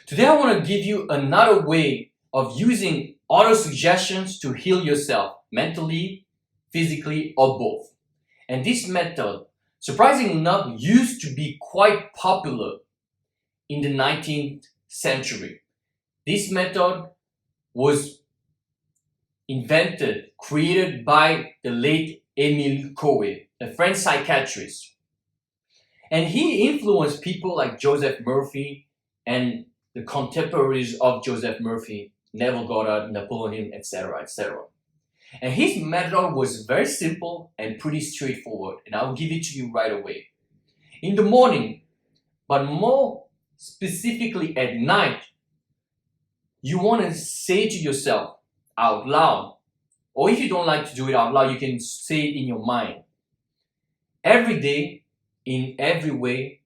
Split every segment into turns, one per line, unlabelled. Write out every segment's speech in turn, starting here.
Today I want to give you another way of using autosuggestions to heal yourself mentally, physically, or both. And this method, surprisingly enough, used to be quite popular in the 19th century. This method was created by the late Emile Coue, a French psychiatrist. And he influenced people like Joseph Murphy and the contemporaries of Joseph Murphy, Neville Goddard, Napoleon, etc., etc. And his method was very simple and pretty straightforward, and I'll give it to you right away. In the morning, but more specifically at night, you want to say to yourself out loud, or if you don't like to do it out loud, you can say it in your mind. Every day, in every way,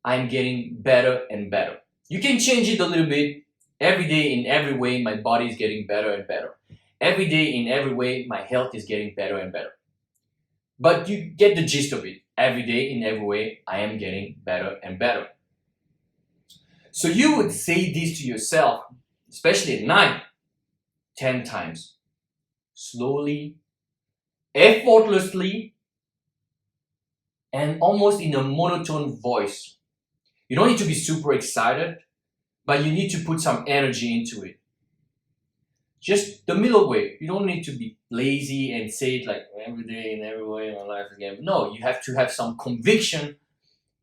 I'm getting better and better. You can change it a little bit. Every day, in every way, my body is getting better and better. Every day, in every way, my health is getting better and better. But you get the gist of it. Every day, in every way, I am getting better and better. So you would say this to yourself, especially at night, 10 times. Slowly, effortlessly, and almost in a monotone voice. You don't need to be super excited, but you need to put some energy into it. Just the middle way. You don't need to be lazy and say it like every day in every way my life again. No, you have to have some conviction. It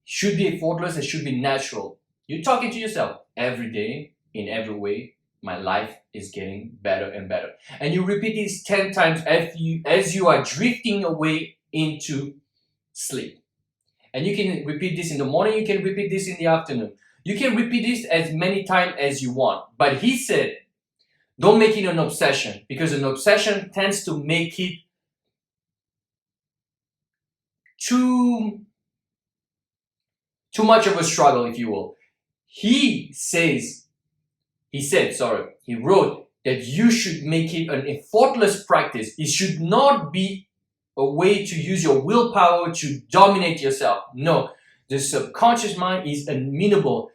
should be effortless, it should be natural. You're talking to yourself every day, in every way, my life is getting better and better. And you repeat this 10 times as you are drifting away into sleep. And you can repeat this in the morning, you can repeat this in the afternoon. You can repeat this as many times as you want. But he said, don't make it an obsession, because an obsession tends to make it too much of a struggle, if you will. He wrote that you should make it an effortless practice. It should not be a way to use your willpower to dominate yourself. No, the subconscious mind is amenable.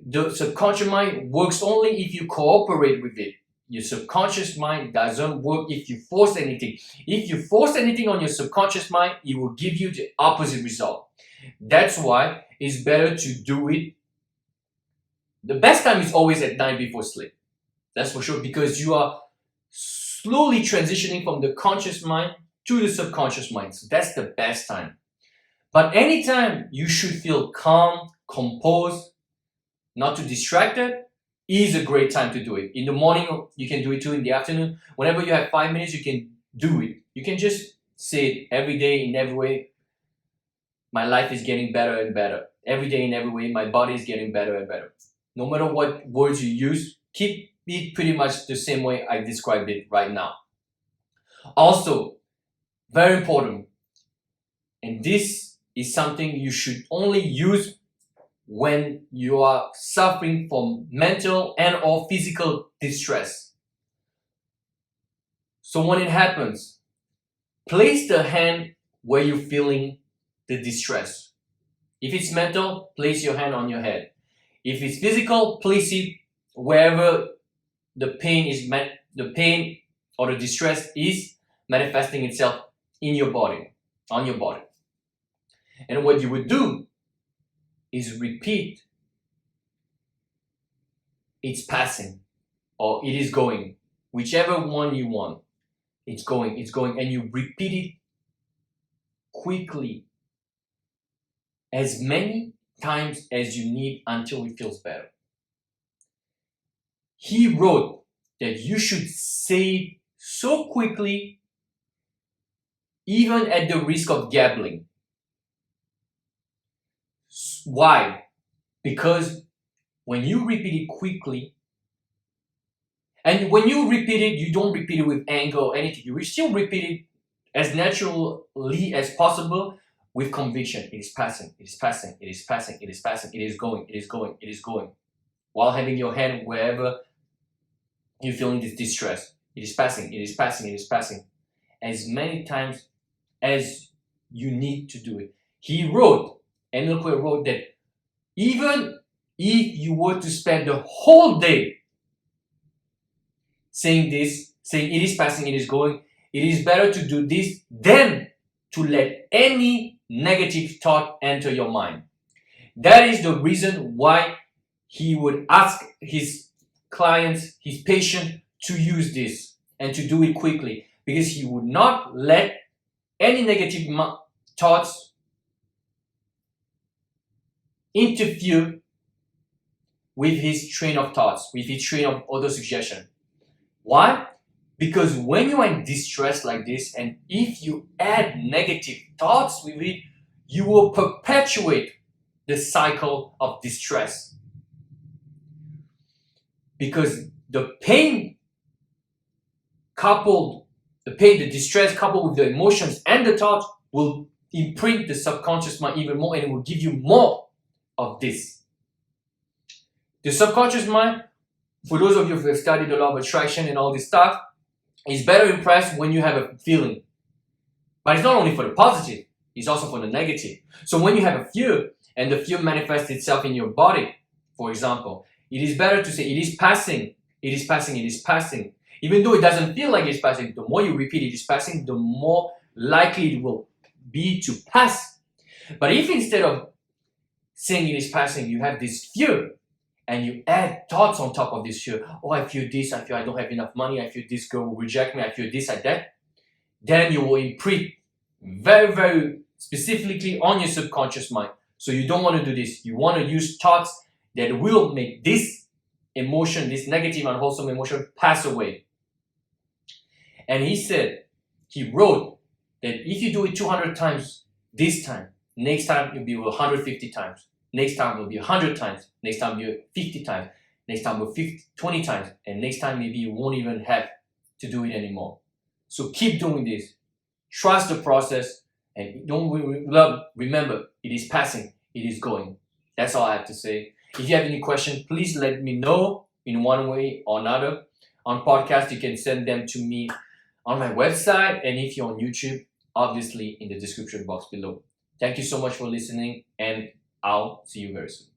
The subconscious mind works only if you cooperate with it. Your subconscious mind doesn't work if you force anything. If you force anything on your subconscious mind, it will give you the opposite result. That's why it's better to do it. The best time is always at night before sleep. That's for sure, because you are slowly transitioning from the conscious mind to the subconscious mind. So that's the best time. But anytime you should feel calm, composed, not too distracted, is a great time to do it. In the morning, you can do it too. In the afternoon, whenever you have 5 minutes, you can do it. You can just say it every day in every way. My life is getting better and better. Every day in every way, my body is getting better and better. No matter what words you use, keep it pretty much the same way I described it right now. Also, very important, and this is something you should only use when you are suffering from mental and or physical distress. So when it happens, place the hand where you're feeling the distress. If it's mental, place your hand on your head. If it's physical, place it wherever the pain or the distress is manifesting itself in your body, on your body. And what you would do is repeat, it's passing, or it is going, whichever one you want. It's going, and you repeat it quickly, as many times as you need until it feels better. He wrote that you should say it so quickly, even at the risk of gabbling. Why? Because when you repeat it quickly, and when you repeat it, you don't repeat it with anger or anything. You still repeat it as naturally as possible with conviction. It is passing, it is passing, it is passing, it is passing, it is going, it is going, it is going. While having your hand wherever you're feeling this distress. It is passing, it is passing, it is passing. As many times as you need to do it. Emile Coue wrote that even if you were to spend the whole day saying this, saying it is passing, it is going, it is better to do this than to let any negative thought enter your mind. That is the reason why he would ask his clients, his patient, to use this and to do it quickly, because he would not let any negative thoughts interfere with his train of thoughts, with his train of autosuggestion. Why? Because when you are in distress like this, and if you add negative thoughts with it, you will perpetuate the cycle of distress. Because the distress coupled with the emotions and the thoughts will imprint the subconscious mind even more, and it will give you more of this. The subconscious mind, for those of you who have studied the law of attraction and all this stuff, is better impressed when you have a feeling. But it's not only for the positive, it's also for the negative. So when you have a fear, and the fear manifests itself in your body, for example, it is better to say it is passing, it is passing, it is passing. Even though it doesn't feel like it's passing, the more you repeat it is passing, the more likely it will be to pass. But if instead of saying it is passing, you have this fear, and you add thoughts on top of this fear, oh, I feel this, I feel I don't have enough money, I feel this girl will reject me, I feel this, like that, then you will imprint very, very specifically on your subconscious mind. So you don't want to do this. You want to use thoughts that will make this emotion, this negative, unwholesome emotion, pass away. And he wrote that if you do it 200 times this time, next time you'll be 150 times. Next time will be 100 times. Next time will be 50 times. Next time will be 20 times. And next time maybe you won't even have to do it anymore. So keep doing this. Trust the process. And remember, it is passing. It is going. That's all I have to say. If you have any questions, please let me know in one way or another. On podcast, you can send them to me on my website. And if you're on YouTube, obviously in the description box below. Thank you so much for listening, and I'll see you very soon.